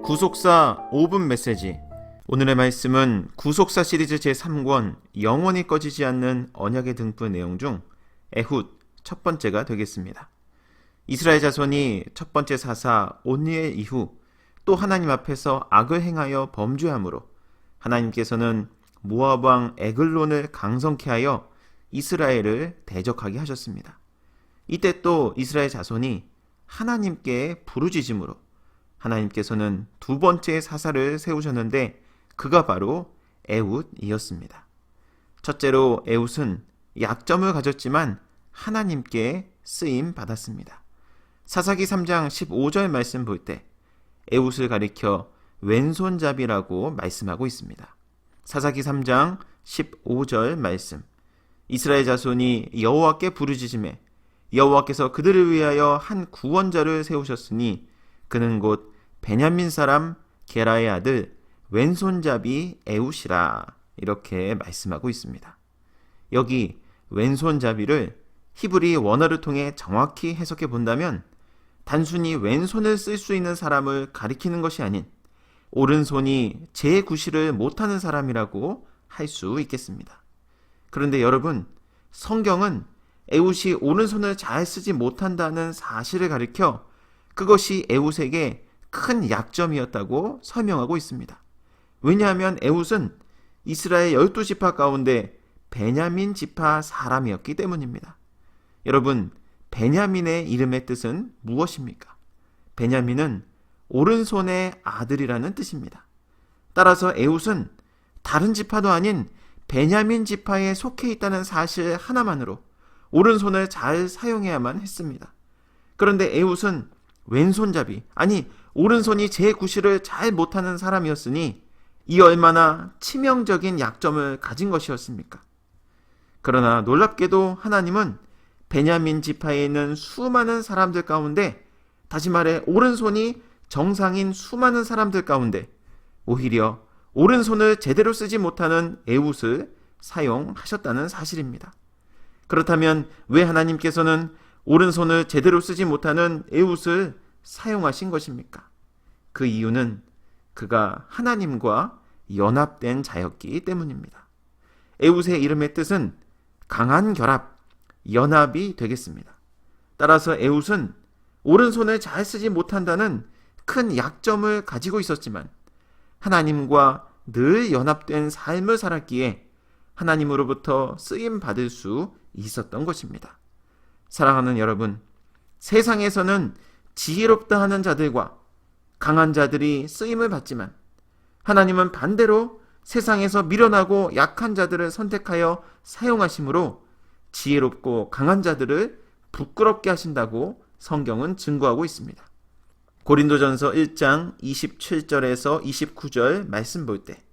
구속사 5분 메시지. 오늘의 말씀은 구속사 시리즈 제3권 영원히 꺼지지 않는 언약의 등불 내용 중 에훗 첫 번째가 되겠습니다. 이스라엘 자손이 첫 번째 사사 온니엘 이후 또 하나님 앞에서 악을 행하여 범죄함으로 하나님께서는 모압 왕 에글론을 강성케 하여 이스라엘을 대적하게 하셨습니다. 이때 또 이스라엘 자손이 하나님께 부르짖음으로 하나님께서는 두 번째 사사를 세우셨는데 그가 바로 에훗이었습니다. 첫째로 에훗은 약점을 가졌지만 하나님께 쓰임 받았습니다. 사사기 3장 15절 말씀 볼 때 에훗을 가리켜 왼손잡이라고 말씀하고 있습니다. 사사기 3장 15절 말씀. 이스라엘 자손이 여호와께 부르짖음에 여호와께서 그들을 위하여 한 구원자를 세우셨으니 그는 곧 베냐민 사람 게라의 아들 왼손잡이 에훗이라, 이렇게 말씀하고 있습니다. 여기 왼손잡이를 히브리 원어를 통해 정확히 해석해 본다면 단순히 왼손을 쓸 수 있는 사람을 가리키는 것이 아닌 오른손이 제9시를 못하는 사람이라고 할 수 있겠습니다. 그런데 여러분, 성경은 에훗이 오른손을 잘 쓰지 못한다는 사실을 가리켜 그것이 에훗에게 큰 약점이었다고 설명하고 있습니다. 왜냐하면 에훗은 이스라엘 12지파 가운데 베냐민 지파 사람이었기 때문입니다. 여러분, 베냐민의 이름의 뜻은 무엇입니까? 베냐민은 오른손의 아들이라는 뜻입니다. 따라서 에훗은 다른 지파도 아닌 베냐민 지파에 속해 있다는 사실 하나만으로 오른손을 잘 사용해야만 했습니다. 그런데 에훗은 왼손잡이, 아니 오른손이 제9시를 잘 못하는 사람이었으니 이 얼마나 치명적인 약점을 가진 것이었습니까? 그러나 놀랍게도 하나님은 베냐민 지파에 있는 수많은 사람들 가운데, 다시 말해 오른손이 정상인 수많은 사람들 가운데 오히려 오른손을 제대로 쓰지 못하는 에훗을 사용하셨다는 사실입니다. 그렇다면 왜 하나님께서는 오른손을 제대로 쓰지 못하는 에훗을 사용하신 것입니까? 그 이유는 그가 하나님과 연합된 자였기 때문입니다. 에훗의 이름의 뜻은 강한 결합, 연합이 되겠습니다. 따라서 에훗은 오른손을 잘 쓰지 못한다는 큰 약점을 가지고 있었지만 하나님과 늘 연합된 삶을 살았기에 하나님으로부터 쓰임 받을 수 있었던 것입니다. 사랑하는 여러분, 세상에서는 지혜롭다 하는 자들과 강한 자들이 쓰임을 받지만 하나님은 반대로 세상에서 미련하고 약한 자들을 선택하여 사용하심으로 지혜롭고 강한 자들을 부끄럽게 하신다고 성경은 증거하고 있습니다. 고린도전서 1장 27절에서 29절 말씀 볼 때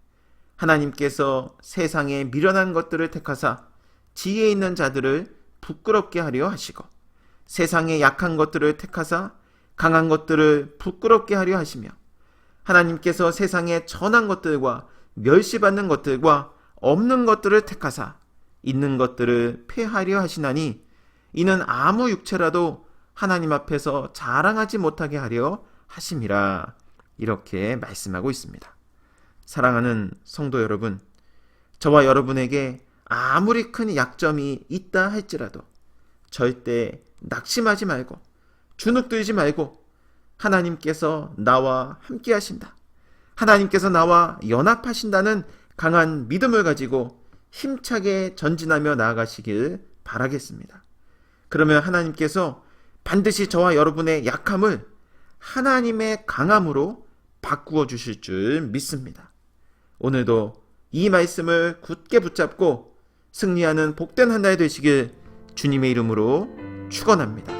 하나님께서 세상에 미련한 것들을 택하사 지혜 있는 자들을 부끄럽게 하려 하시고 세상에 약한 것들을 택하사 강한 것들을 부끄럽게 하려 하시며 하나님께서 세상에 천한 것들과 멸시받는 것들과 없는 것들을 택하사 있는 것들을 폐하려 하시나니 이는 아무 육체라도 하나님 앞에서 자랑하지 못하게 하려 하심이라, 이렇게 말씀하고 있습니다. 사랑하는 성도 여러분, 저와 여러분에게 아무리 큰 약점이 있다 할지라도 절대 낙심하지 말고 주눅들지 말고 하나님께서 나와 함께 하신다, 하나님께서 나와 연합하신다는 강한 믿음을 가지고 힘차게 전진하며 나아가시길 바라겠습니다. 그러면 하나님께서 반드시 저와 여러분의 약함을 하나님의 강함으로 바꾸어 주실 줄 믿습니다. 오늘도 이 말씀을 굳게 붙잡고 승리하는 복된 한 달 되시길 주님의 이름으로 축원합니다.